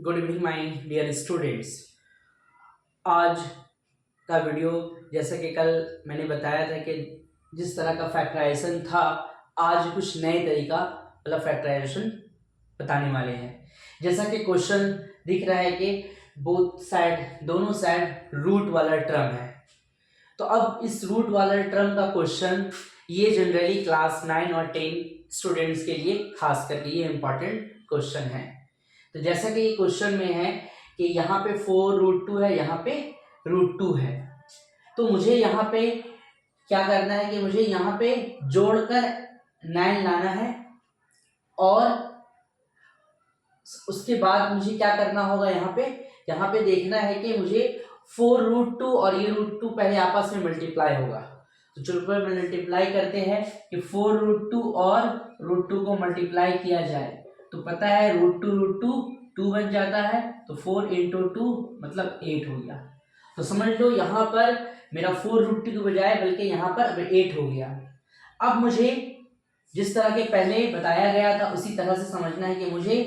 Good evening my dear students. आज का video जैसा कि कल मैंने बताया था कि जिस तरह का फैक्टराइजेशन था, आज कुछ नए तरीका मतलब फैक्टराइजेशन बताने वाले हैं। जैसा कि क्वेश्चन दिख रहा है कि बोथ साइड दोनों साइड रूट वाला टर्म है, तो अब इस रूट वाला टर्म का क्वेश्चन ये जनरली क्लास 9 और 10 स्टूडेंट्स के लिए खास करके ये इंपॉर्टेंट क्वेश्चन है। तो जैसा कि ये क्वेश्चन में है कि यहाँ पे 4√2 है, यहाँ पे √2 है, तो मुझे यहाँ पे क्या करना है कि मुझे यहाँ पे जोड़कर 9 लाना है और उसके बाद मुझे क्या करना होगा, यहाँ पे देखना है कि मुझे 4√2 और ये √2 पहले आपस में मल्टीप्लाई होगा। तो चलो मल्टीप्लाई करते हैं कि 4√2 और √2 को मल्टीप्लाई किया जाए तो पता है √2 2 बन जाता है, तो 4 इंटू 2 मतलब 8 हो गया। तो समझ लो यहाँ पर मेरा 4√2 के बजाय बल्कि यहाँ पर अब 8 हो गया। अब मुझे जिस तरह के पहले बताया गया था उसी तरह से समझना है कि मुझे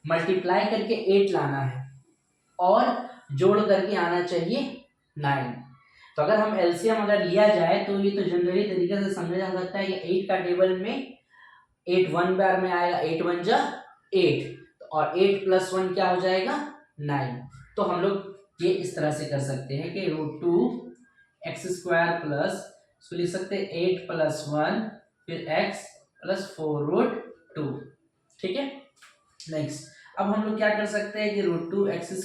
मल्टीप्लाई करके 8 लाना है और जोड़ करके आना चाहिए 9। तो अगर हम एलसीएम अगर लिया जाए तो ये तो जनरली तरीके से समझा जा सकता है कि 8 का टेबल में 8 1 बार में आएगा, 8 1 जा 8 और 8 प्लस 1 क्या हो जाएगा 9। तो हम लोग ये इस तरह से कर सकते हैं कि √2 x² प्लस इसको लिख सकते हैं 8 प्लस 1 फिर x प्लस 4√2। ठीक है, नेक्स्ट अब हम लोग क्या कर सकते हैं कि √2 x²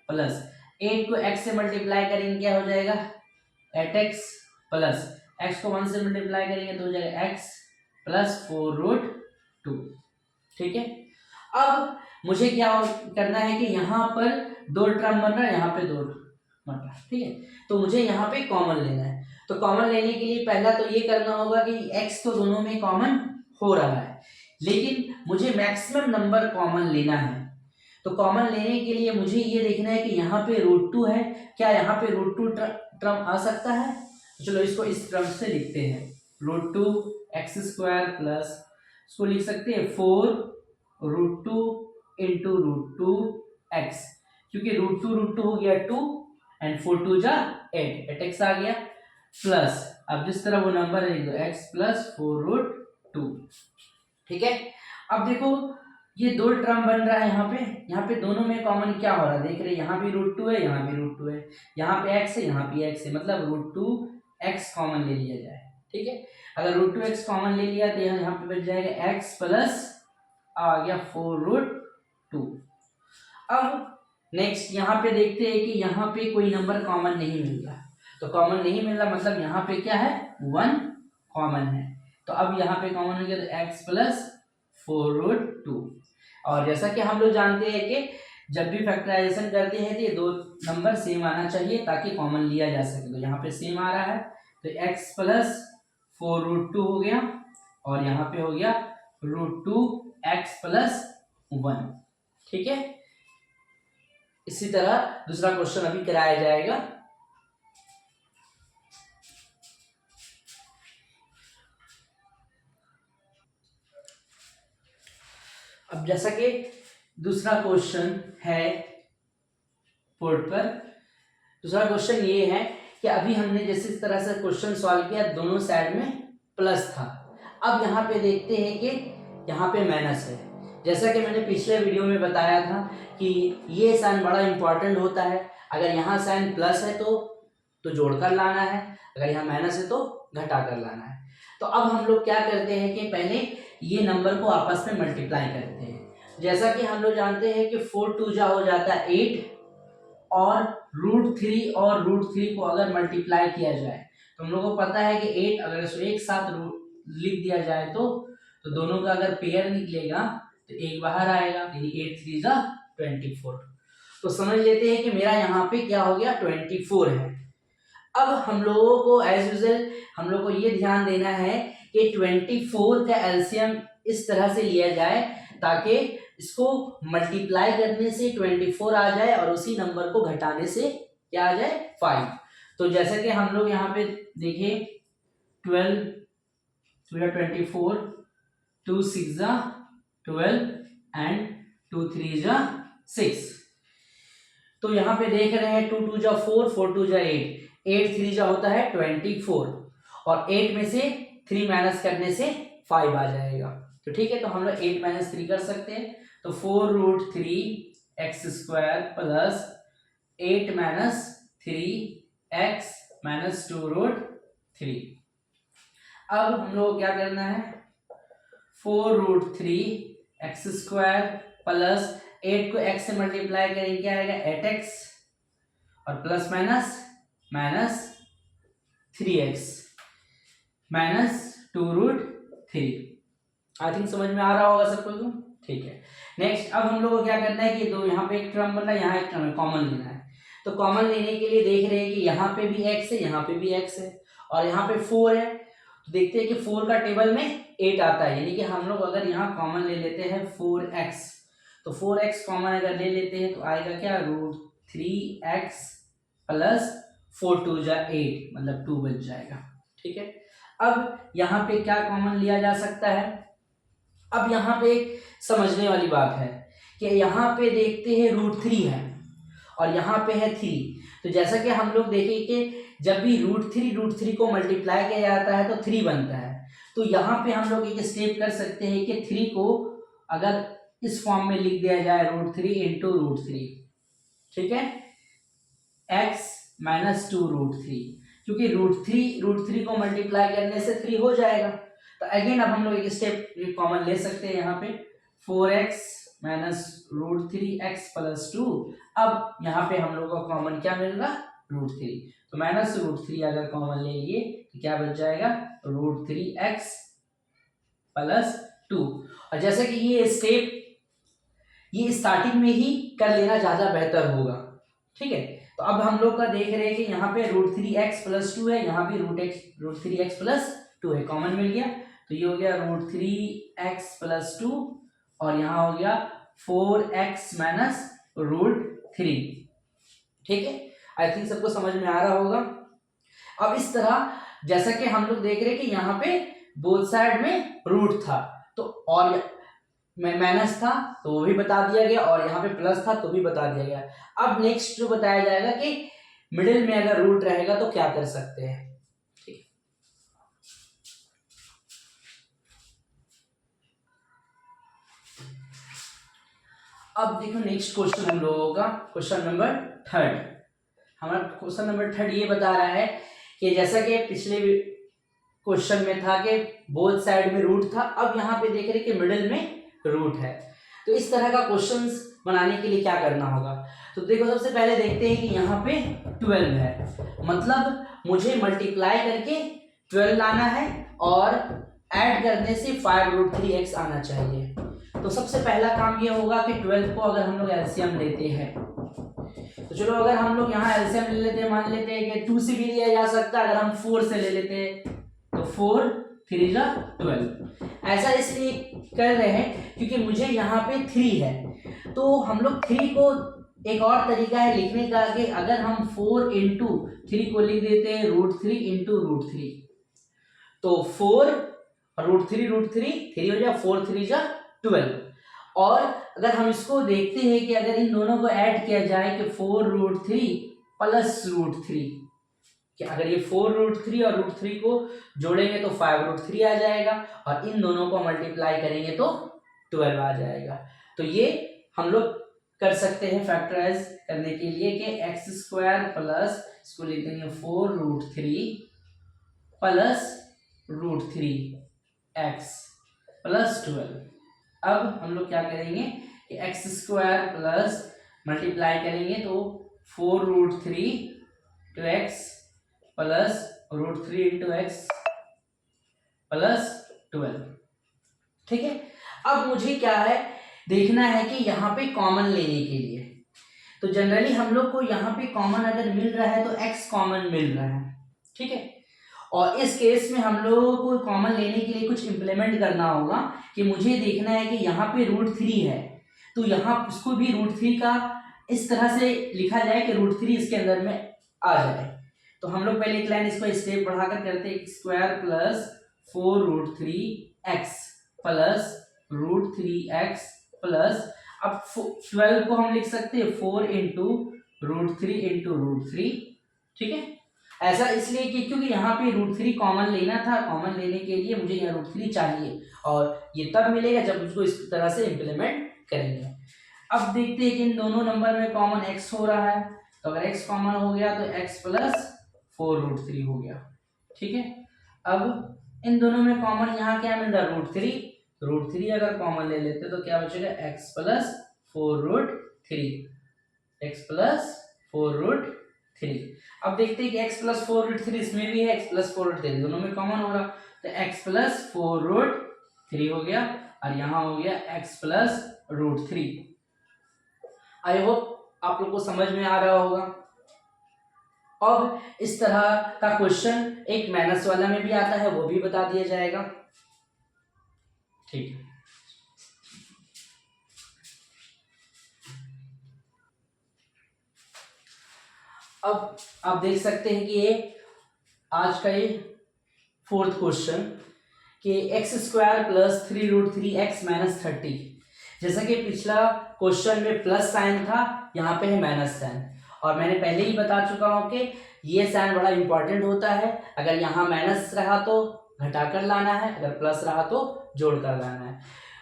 प्लस 8 को x से मल्टीप्लाई करेंगे क्या हो जाएगा 8x प्लस x को 1 से मल्टीप्लाई करेंगे तो हो जाएगा x प्लस 4√2। ठीक है, अब मुझे क्या करना है कि यहाँ पर दो टर्म बन रहा है, यहाँ पे दो बन रहा है। ठीक है, तो मुझे यहाँ पे कॉमन लेना है। तो कॉमन लेने के लिए पहला तो ये करना होगा कि x तो दोनों में कॉमन हो रहा है, लेकिन मुझे मैक्सिमम नंबर कॉमन लेना है। तो कॉमन लेने के लिए मुझे ये देखना है कि यहाँ पे √2 है, क्या यहाँ पे √2 टर्म आ सकता है। तो चलो इसको इस टर्म से लिखते हैं, √2 x² प्लस इसको लिख सकते हैं 4√2 इंटू √2 x, क्योंकि √2 हो गया 2 एंड 4 2 जा 8x आ गया प्लस अब जिस तरह वो नंबर है तो x प्लस 4√2। ठीक है, अब देखो ये दो टर्म बन रहा है, यहाँ पे दोनों में कॉमन क्या हो रहा है देख रहे हैं, यहाँ भी √2 है, यहाँ भी √2 है, यहाँ पे x है, यहाँ पे x है, मतलब √2x कॉमन ले लिया जाए। ठीक है, अगर √2x कॉमन ले लिया तो यहाँ पे बच जाएगा x प्लस आ गया 4√2। अब नेक्स्ट यहाँ पे देखते हैं कि यहाँ पे कोई नंबर कॉमन नहीं मिल रहा, तो कॉमन नहीं मिल रहा मतलब यहाँ पे क्या है 1 कॉमन है। तो अब यहाँ पे कॉमन हो गया तो x प्लस 4√2। और जैसा कि हम लोग जानते हैं कि जब भी फैक्टराइजेशन करते हैं तो ये दो नंबर सेम आना चाहिए ताकि कॉमन लिया जा सके। तो यहाँ पे सेम आ रहा है तो x प्लस 4√2 हो गया और यहाँ पे हो गया √2x प्लस 1। ठीक है, इसी तरह दूसरा क्वेश्चन अभी कराया जाएगा। अब जैसा कि दूसरा क्वेश्चन है बोर्ड पर, दूसरा क्वेश्चन ये है कि अभी हमने जैसे इस तरह से क्वेश्चन सॉल्व किया, दोनों साइड में प्लस था। अब यहाँ पे देखते हैं कि यहाँ पे माइनस है। जैसा कि मैंने पिछले वीडियो में बताया था कि ये साइन बड़ा इंपॉर्टेंट होता है। अगर यहाँ साइन प्लस है तो जोड़कर लाना है, अगर यहाँ माइनस है तो घटा कर लाना है। तो अब हम लोग क्या करते हैं कि पहले ये नंबर को आपस में मल्टीप्लाई करते हैं। जैसा कि हम लोग जानते हैं कि 4 2 जा हो जाता है 8 और √3 और √3 को अगर मल्टीप्लाई किया जाए तो हम लोगों को पता है कि 8 अगर इसको एक साथ लिख दिया जाए तो दोनों का अगर पेयर निकलेगा तो एक बाहर आएगा, यानी 8 3 जा 24। तो समझ लेते हैं कि मेरा यहाँ पे क्या हो गया 24 है। अब हम लोगों को एज यूजुअल हम लोग को ये ध्यान देना है कि 24 का एलसीएम इस तरह से लिया जाए ताकि इसको मल्टीप्लाई करने से 24 आ जाए और उसी नंबर को घटाने से क्या आ जाए 5। तो जैसे कि हम लोग यहाँ पे देखें 12 24 2 6 जा 12 एंड 2 3 जा 6। तो यहाँ पे देख रहे हैं 2 2 जा 4, 4 2 जा 8, 8 3 जा होता है 24, और 8 में से 3 माइनस करने से 5 आ जाएगा। तो ठीक है, तो हम लोग 8 माइनस 3 कर सकते हैं। तो 4 root 3 x square plus 8 minus 3 x minus 2 root 3। अब हम लोग क्या करना है, 4 रूट 3 एक्स स्क्वायर प्लस 8 को x से मल्टीप्लाई करेंगे, क्या आएगा 8x, और plus minus minus 3x minus 2 root 3। I think समझ में आ रहा होगा सबको तो ठीक है। नेक्स्ट अब हम लोग को क्या करना है कि दो यहाँ पे एक टर्म बन रहा है, यहाँ एक टर्म है, कॉमन लेना है। तो कॉमन लेने के लिए देख रहे हैं कि यहाँ पे भी x है, यहाँ पे भी x है, और यहाँ पे 4 है। तो देखते हैं कि 4 का टेबल में 8 आता है, यानी कि हम लोग अगर यहाँ कॉमन ले लेते हैं 4x, तो 4x कॉमन अगर ले लेते हैं तो आएगा क्या, रूट 3x प्लस 4 2 जा 8, मतलब 2 बच जाएगा। ठीक है, अब यहाँ पे क्या कॉमन लिया जा सकता है। अब यहाँ पे एक समझने वाली बात है कि यहाँ पे देखते हैं रूट 3 है और यहाँ पे है 3। तो जैसा कि हम लोग देखें कि जब भी रूट 3 को मल्टीप्लाई किया जाता है तो 3 बनता है। तो यहाँ पे हम लोग एक स्टेप कर सकते हैं कि 3 को अगर इस फॉर्म में लिख दिया जाए, रूट 3 इंटू रूट 3, ठीक है, x माइनस 2 रूट 3, क्योंकि रूट थ्री को मल्टीप्लाई करने से 3 हो जाएगा। तो अगेन अब हम लोग एक स्टेप कॉमन ले सकते हैं यहाँ पे, 4x minus root 3x plus 2। अब यहाँ पे हम लोग को कॉमन क्या मिल रहा, रूट 3। तो माइनस रूट 3 अगर कॉमन लेंगे तो क्या बच जाएगा, रूट 3x प्लस 2। और जैसे कि ये स्टेप ये स्टार्टिंग में ही कर लेना ज़्यादा बेहतर होगा। ठीक है, तो अब हम लोग का देख रहे हैं कि यहाँ पे रूट 3x प्लस 2 है, यहाँ भी रूट 3x प्लस 2 है, कॉमन मिल गया। तो ये हो गया रूट 3x प्लस 2, और यहाँ हो गया 4x माइनस रूट 3। ठीक है, आई थिंक सबको समझ में आ रहा होगा। अब इस तरह जैसा कि हम लोग देख रहे हैं कि यहाँ पे बोथ साइड में रूट था तो और माइनस था तो वो भी बता दिया गया, और यहाँ पे प्लस था तो भी बता दिया गया। अब नेक्स्ट जो बताया जाएगा कि मिडिल में अगर रूट रहेगा तो क्या कर सकते हैं। ठीक, अब देखो नेक्स्ट क्वेश्चन हम लोगों का क्वेश्चन नंबर 3। हमारा क्वेश्चन नंबर 3 ये बता रहा है कि जैसा कि पिछले क्वेश्चन में था कि बोथ साइड में रूट था, अब यहाँ पे देख रहे कि मिडिल में रूट है। तो इस तरह का क्वेश्चंस बनाने के लिए क्या करना होगा। तो देखो सबसे पहले देखते हैं कि यहाँ पे 12 है, मतलब मुझे मल्टीप्लाई करके 12 लाना है और ऐड करने से 5 रूट 3x आना चाहिए। तो सबसे पहला काम ये होगा कि 12 को अगर हम लोग एलसीएम लेते हैं, तो चलो अगर हम लोग यहाँ एलसीएम ले लेते हैं, मान लेते हैं कि 2 से भी लिया जा सकता है, अगर हम 4 से ले लेते हैं तो 4 3 जा 12। ऐसा इसलिए कर रहे हैं क्योंकि मुझे यहाँ पे 3 है, तो हम लोग 3 को एक और तरीका है लिखने का कि अगर हम 4 इंटू 3 को लिख देते हैं रूट 3 इंटू रूट 3, तो 4 रूट 3 3 हो जाए, 4 3 जा 12। और अगर हम इसको देखते हैं कि अगर इन दोनों को ऐड किया जाए कि 4 रूट 3 प्लस रूट 3, कि अगर ये 4 रूट 3 और रूट 3 को जोड़ेंगे तो 5 रूट 3 आ जाएगा, और इन दोनों को मल्टीप्लाई करेंगे तो 12 आ जाएगा। तो ये हम लोग कर सकते हैं फैक्टराइज करने के लिए कि एक्स स्क्वायर प्लस, इसको लिख देंगे 4 root 3 plus root 3x plus 12। अब हम लोग क्या करेंगे कि एक्स स्क्वायर प्लस मल्टीप्लाई करेंगे तो 4 root 3 two x plus root 3 into x plus 12। ठीक है, अब मुझे क्या है देखना है कि यहाँ पे कॉमन लेने के लिए, तो जनरली हम लोग को यहाँ पे कॉमन अगर मिल रहा है तो x कॉमन मिल रहा है। ठीक है, और इस केस में हम लोगों को कॉमन लेने के लिए कुछ इंप्लीमेंट करना होगा कि मुझे देखना है कि यहाँ पे रूट 3 है, तो यहाँ उसको भी रूट 3 का इस तरह से लिखा जाए कि रूट 3 इसके अंदर में आ जाए। तो हम लोग पहले एक लाइन इसको स्टेप बढ़ाकर करते हैं, square plus 4 root 3x plus root 3x plus, अब 12 को हम लिख सकते हैं 4 इंटू √3 इंटू √3, ठीक है। ऐसा इसलिए कि क्योंकि यहाँ पे √3 कॉमन लेना था, कॉमन लेने के लिए मुझे यहाँ √3 चाहिए, और ये तब मिलेगा जब उसको इस तरह से इम्प्लीमेंट करेंगे। अब देखते हैं कि इन दोनों नंबर में कॉमन x हो रहा है, तो अगर x कॉमन हो गया तो x प्लस 4√3 हो गया, ठीक है। अब इन दोनों में कॉमन यहाँ क्या मिल रहा है, √3 अगर कॉमन ले लेते तो क्या बचेगा, x प्लस 4√3, x प्लस 4√3। अब देखते हैं कि x प्लस 4√3 इसमें भी है, x प्लस 4√3 दोनों में कॉमन हो रहा, तो x प्लस 4√3 हो गया, और यहाँ हो गया x प्लस √3। आई होप आप लोग को समझ में आ रहा होगा। अब इस तरह का क्वेश्चन एक माइनस वाला में भी आता है, वो भी बता दिया जाएगा, ठीक है। अब आप देख सकते हैं कि ये आज का ये 4th क्वेश्चन कि x² प्लस 3√3x माइनस 30। जैसा कि पिछला क्वेश्चन में प्लस साइन था, यहाँ पे है माइनस साइन, और मैंने पहले ही बता चुका हूँ कि ये साइन बड़ा इंपॉर्टेंट होता है। अगर यहाँ माइनस रहा तो घटाकर लाना है, अगर प्लस रहा तो जोड़कर लाना है।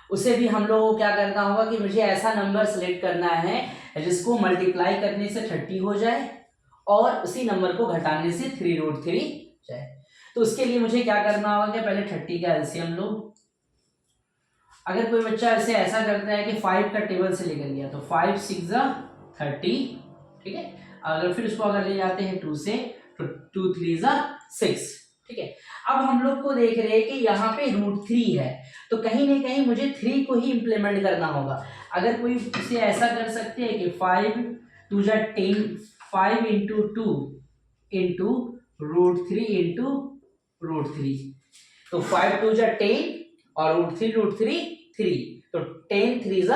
उसे भी हम लोगों को क्या करना होगा कि मुझे ऐसा नंबर सेलेक्ट करना है जिसको मल्टीप्लाई करने से 30 हो जाए और उसी नंबर को घटाने से 3√3 जाए। तो उसके लिए मुझे क्या करना होगा कि पहले 30 का एलसीएम लो। अगर कोई बच्चा ऐसा करता है कि 5 का टेबल से लेकर गया तो 5 6 30, ठीक है। अगर फिर उसको अगर ले जाते हैं 2 से तो 2 3 6, ठीक है। अब हम लोग को देख रहे हैं कि यहाँ पे √3 है, तो कहीं ना कहीं मुझे 3 को ही इम्प्लीमेंट करना होगा। अगर कोई इसे ऐसा कर सकते हैं कि 5 2 10, 5 इंटू 2 इंटू √3 इंटू √3, तो 5 2 10 और √3 3, तो 10 3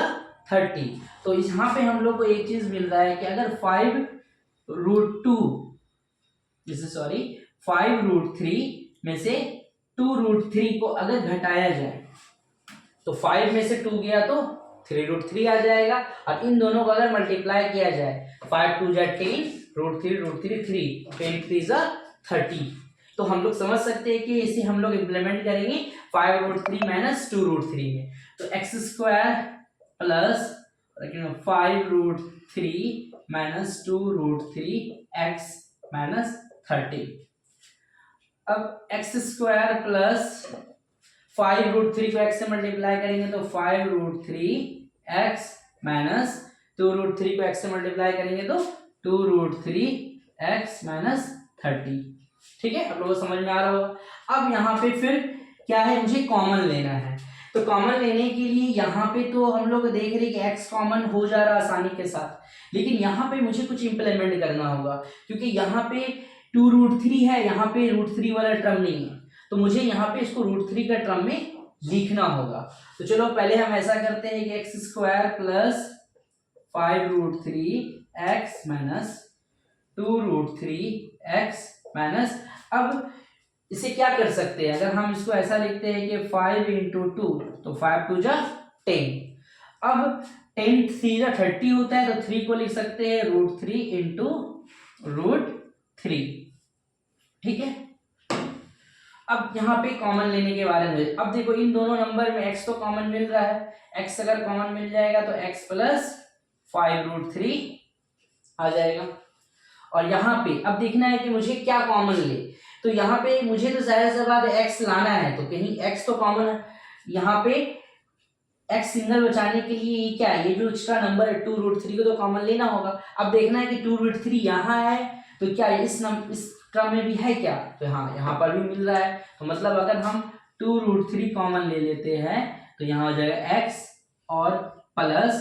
30। तो यहाँ पे हम लोग को एक चीज मिल रहा है कि अगर 5√3 में से 2√3 को अगर घटाया जाए तो 5 में से 2 गया तो 3√3 आ जाएगा, और इन दोनों को अगर मल्टीप्लाई किया जाए 5 2 10 √3 3, 10 3 30, तो हम लोग समझ सकते हैं कि इसे हम लोग इम्प्लीमेंट करेंगे 5√3 माइनस 2√3 में। तो x² plus 5√3 minus 2√3 x minus 30। अब x² प्लस 5√3 को x से मल्टीप्लाई करेंगे तो 5√3 x माइनस 2√3 को x से मल्टीप्लाई करेंगे तो 2√3 x माइनस 30, ठीक है। आप लोगों को समझ में आ रहा होगा। अब यहाँ पे फिर क्या है, मुझे कॉमन लेना है, तो कॉमन लेने के लिए यहाँ पे तो हम लोग देख रहे हैं कि x कॉमन हो जा रहा है आसानी के साथ, लेकिन यहाँ पे मुझे कुछ इंप्लीमेंट करना होगा, क्योंकि यहाँ पे 2√3 है, यहाँ पे √3 वाला टर्म नहीं है, तो मुझे यहाँ पे इसको √3 का टर्म में लिखना होगा। तो चलो पहले हम ऐसा करते हैं कि x² plus 5√3 x minus 2√3 x minus, अब इसे क्या कर सकते हैं, अगर हम इसको ऐसा लिखते हैं कि 5 इंटू 2 तो 5 2 10, अब 10 3 30 होता है, तो 3 को लिख सकते हैं √3 इंटू √3, ठीक है। अब यहाँ पे कॉमन लेने के बारे में, अब देखो इन दोनों नंबर में x तो कॉमन मिल रहा है, x अगर कॉमन मिल जाएगा तो x प्लस 5√3 आ जाएगा, और यहाँ पे अब देखना है कि मुझे क्या कॉमन ले, तो यहाँ पे मुझे तो जाहिर सी बात है x लाना है, तो कहीं x तो कॉमन है, यहाँ पे x सिंगल बचाने के लिए क्या है, ये जो एक्स्ट्रा नंबर है 2√3 को तो कॉमन लेना होगा। अब देखना है कि 2√3 यहाँ है तो क्या इस टर्म में भी है क्या, तो हाँ यहाँ पर भी मिल रहा है, तो मतलब अगर हम 2√3 कॉमन ले लेते हैं तो यहाँ हो जाएगा x और प्लस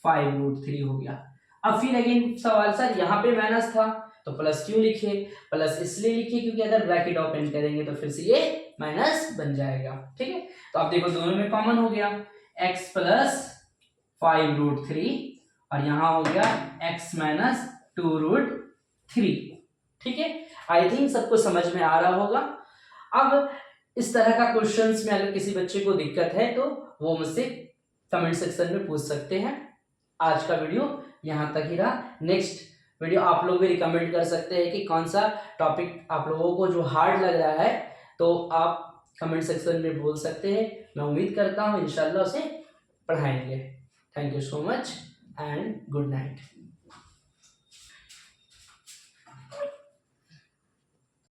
5√3 हो गया। अब फिर अगेन सवाल, सर यहाँ पे माइनस था तो प्लस क्यों लिखे, प्लस इसलिए लिखे क्योंकि अगर ब्रैकेट ओपन करेंगे तो फिर से ये माइनस बन जाएगा, ठीक है। तो आप देखो दोनों में कॉमन हो गया x प्लस 5√3 और यहाँ हो गया x माइनस 2√3, ठीक है। आई थिंक सबको समझ में आ रहा होगा। अब इस तरह का क्वेश्चंस में अगर किसी बच्चे को दिक्कत है तो वो मुझसे कमेंट सेक्शन में पूछ सकते हैं। आज का वीडियो यहाँ तक ही रहा। नेक्स्ट वीडियो आप लोग भी रिकमेंड कर सकते हैं कि कौन सा टॉपिक आप लोगों को जो हार्ड लग रहा है, तो आप कमेंट सेक्शन में बोल सकते हैं। मैं उम्मीद करता हूँ इंशाल्लाह उसे पढ़ाएंगे। Thank you so much and good night.